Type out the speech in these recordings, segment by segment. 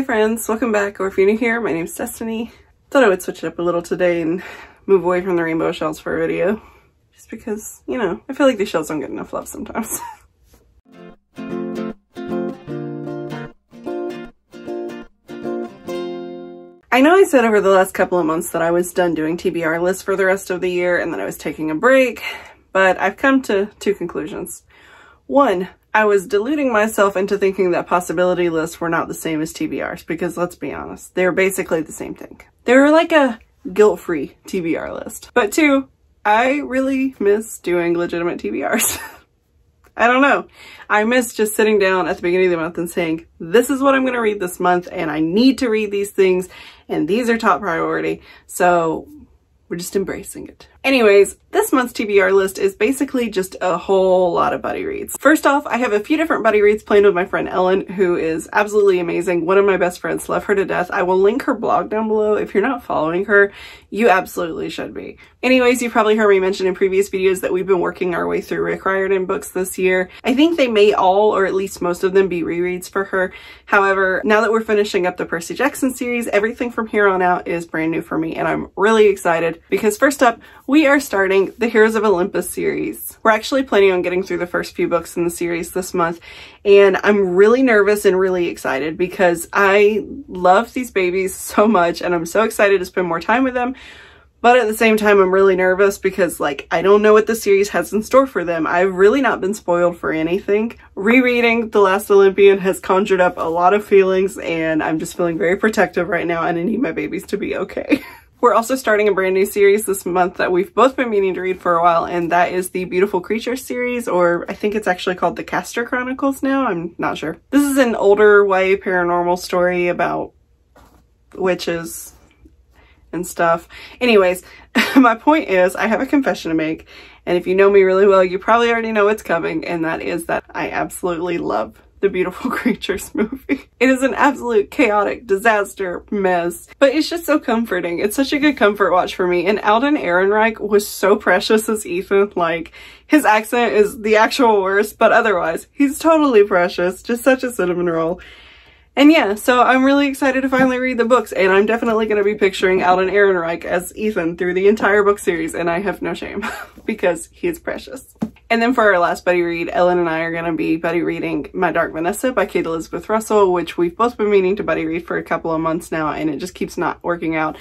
Hi friends, welcome back, or if you're new here, my name's Destiny. Thought I would switch it up a little today and move away from the rainbow shells for a video. Just because, you know, I feel like these shells don't get enough love sometimes. I know I said over the last couple of months that I was done doing TBR lists for the rest of the year and that I was taking a break, but I've come to two conclusions. One, I was deluding myself into thinking that possibility lists were not the same as TBRs, because let's be honest, they're basically the same thing. They're like a guilt-free TBR list. But two, I really miss doing legitimate TBRs. I don't know. I miss just sitting down at the beginning of the month and saying, this is what I'm going to read this month, and I need to read these things, and these are top priority. So we're just embracing it. Anyways, this month's TBR list is basically just a whole lot of buddy reads. First off, I have a few different buddy reads planned with my friend Ellen, who is absolutely amazing. One of my best friends, love her to death. I will link her blog down below. If you're not following her, you absolutely should be. Anyways, you've probably heard me mention in previous videos that we've been working our way through Rick Riordan books this year. I think they may all, or at least most of them, be rereads for her. However, now that we're finishing up the Percy Jackson series, everything from here on out is brand new for me, and I'm really excited because first up, we are starting the Heroes of Olympus series. We're actually planning on getting through the first few books in the series this month, and I'm really nervous and really excited because I love these babies so much and I'm so excited to spend more time with them. But at the same time, I'm really nervous because, like, I don't know what the series has in store for them. I've really not been spoiled for anything. Rereading The Last Olympian has conjured up a lot of feelings, and I'm just feeling very protective right now, and I need my babies to be okay. We're also starting a brand new series this month that we've both been meaning to read for a while, and that is the Beautiful Creatures series, or I think it's actually called the Castor Chronicles now. I'm not sure. This is an older YA paranormal story about witches and stuff. Anyways, my point is I have a confession to make, and if you know me really well, you probably already know what's coming, and that is that I absolutely love the Beautiful Creatures movie. It is an absolute chaotic disaster mess, but it's just so comforting. It's such a good comfort watch for me, and Alden Ehrenreich was so precious as Ethan. Like, his accent is the actual worst, but otherwise, he's totally precious. Just such a cinnamon roll. And yeah, so I'm really excited to finally read the books, and I'm definitely going to be picturing Alden Ehrenreich as Ethan through the entire book series, and I have no shame because he is precious. And then for our last buddy read, Ellen and I are going to be buddy reading My Dark Vanessa by Kate Elizabeth Russell, which we've both been meaning to buddy read for a couple of months now, and it just keeps not working out.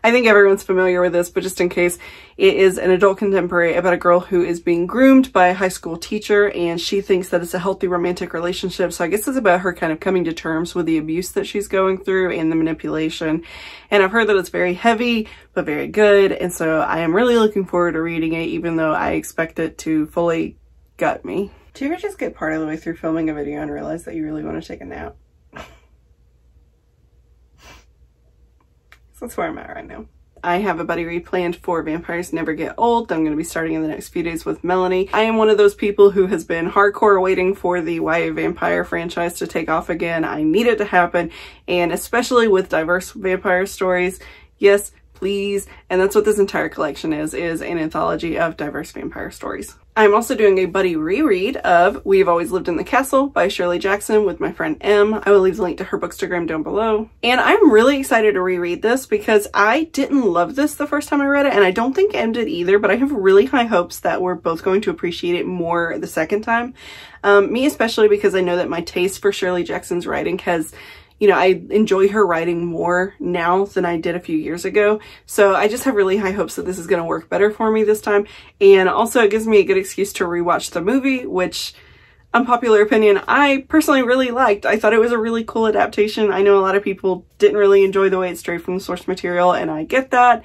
I think everyone's familiar with this, but just in case, it is an adult contemporary about a girl who is being groomed by a high school teacher, and she thinks that it's a healthy romantic relationship. So I guess it's about her kind of coming to terms with the abuse that she's going through and the manipulation. And I've heard that it's very heavy, but very good. And so I am really looking forward to reading it, even though I expect it to fully gut me. Do you ever just get part of the way through filming a video and realize that you really want to take a nap? So that's where I'm at right now. I have a buddy read planned for Vampires Never Get Old that I'm going to be starting in the next few days with Melanie. I am one of those people who has been hardcore waiting for the YA vampire franchise to take off again. I need it to happen, and especially with diverse vampire stories, yes, please. And that's what this entire collection is an anthology of diverse vampire stories. I'm also doing a buddy reread of We've Always Lived in the Castle by Shirley Jackson with my friend Em. I will leave the link to her bookstagram down below. And I'm really excited to reread this because I didn't love this the first time I read it, and I don't think Em did either, but I have really high hopes that we're both going to appreciate it more the second time. Me especially, because I know that my taste for Shirley Jackson's writing has, you know, I enjoy her writing more now than I did a few years ago. So I just have really high hopes that this is going to work better for me this time. And also it gives me a good excuse to rewatch the movie, which, unpopular opinion, I personally really liked. I thought it was a really cool adaptation. I know a lot of people didn't really enjoy the way it strayed from the source material, and I get that.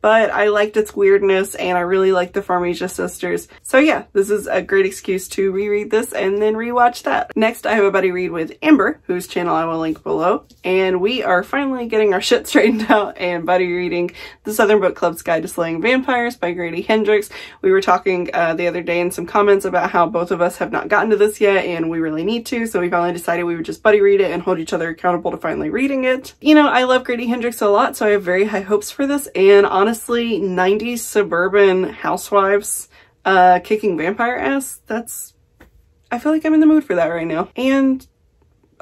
But I liked its weirdness, and I really liked the Farmiga sisters. So yeah, this is a great excuse to reread this and then rewatch that. Next, I have a buddy read with Amber, whose channel I will link below. And we are finally getting our shit straightened out and buddy reading The Southern Book Club's Guide to Slaying Vampires by Grady Hendrix. We were talking the other day in some comments about how both of us have not gotten to this yet, and we really need to. So we finally decided we would just buddy read it and hold each other accountable to finally reading it. You know, I love Grady Hendrix a lot, so I have very high hopes for this. And honestly, 90s suburban housewives kicking vampire ass, I feel like I'm in the mood for that right now. And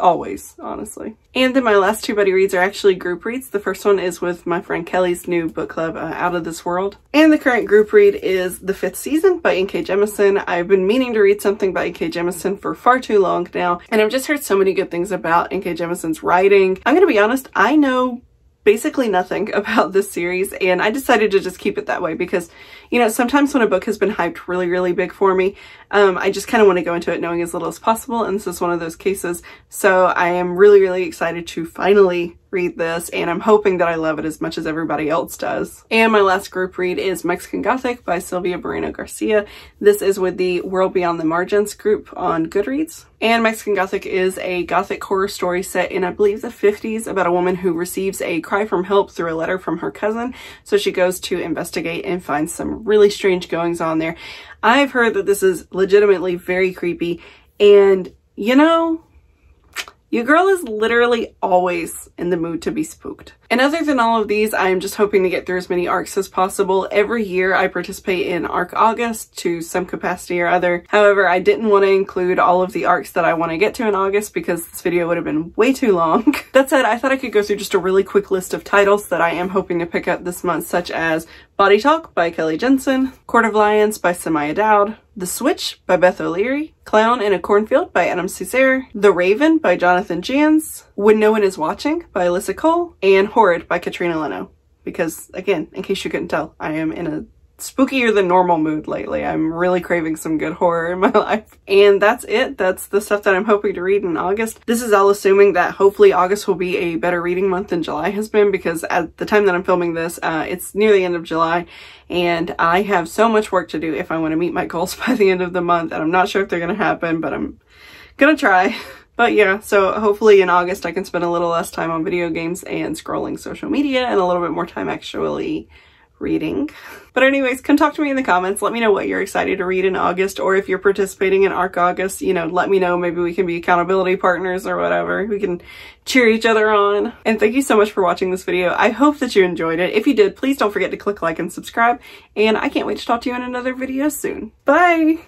always, honestly. And then my last two buddy reads are actually group reads. The first one is with my friend Kelly's new book club, Out of This World. And the current group read is The Fifth Season by N.K. Jemisin. I've been meaning to read something by N.K. Jemisin for far too long now, and I've just heard so many good things about N.K. Jemisin's writing. I'm gonna be honest, I know basically nothing about this series, and I decided to just keep it that way because, you know, sometimes when a book has been hyped really, really big for me, I just kind of want to go into it knowing as little as possible, and this is one of those cases. So I am really, really excited to finally read this, and I'm hoping that I love it as much as everybody else does. And my last group read is Mexican Gothic by Sylvia Moreno Garcia. This is with the World Beyond the Margins group on Goodreads. And Mexican Gothic is a gothic horror story set in, I believe, the 50s about a woman who receives a cry from help through a letter from her cousin. So she goes to investigate and finds some really strange goings on there. I've heard that this is legitimately very creepy, and you know, your girl is literally always in the mood to be spooked. And other than all of these, I'm just hoping to get through as many ARCs as possible. Every year I participate in ARC August to some capacity or other. However, I didn't want to include all of the ARCs that I want to get to in August because this video would have been way too long. That said, I thought I could go through just a really quick list of titles that I am hoping to pick up this month, such as Body Talk by Kelly Jensen, Court of Lions by Samaya Dowd, The Switch by Beth O'Leary, Clown in a Cornfield by Adam Cesare, The Raven by Jonathan Jans, When No One Is Watching by Alyssa Cole, and Horrid by Katrina Leno. Because, again, in case you couldn't tell, I am in a spookier than normal mood lately. I'm really craving some good horror in my life. And that's it. That's the stuff that I'm hoping to read in August. This is all assuming that hopefully August will be a better reading month than July has been, because at the time that I'm filming this, it's near the end of July, and I have so much work to do if I want to meet my goals by the end of the month, and I'm not sure if they're going to happen, but I'm gonna try. But yeah, so hopefully in August I can spend a little less time on video games and scrolling social media and a little bit more time actually reading. But anyways, come talk to me in the comments. Let me know what you're excited to read in August, or if you're participating in ARC August, you know, let me know. Maybe we can be accountability partners or whatever. We can cheer each other on. And thank you so much for watching this video. I hope that you enjoyed it. If you did, please don't forget to click like and subscribe. And I can't wait to talk to you in another video soon. Bye!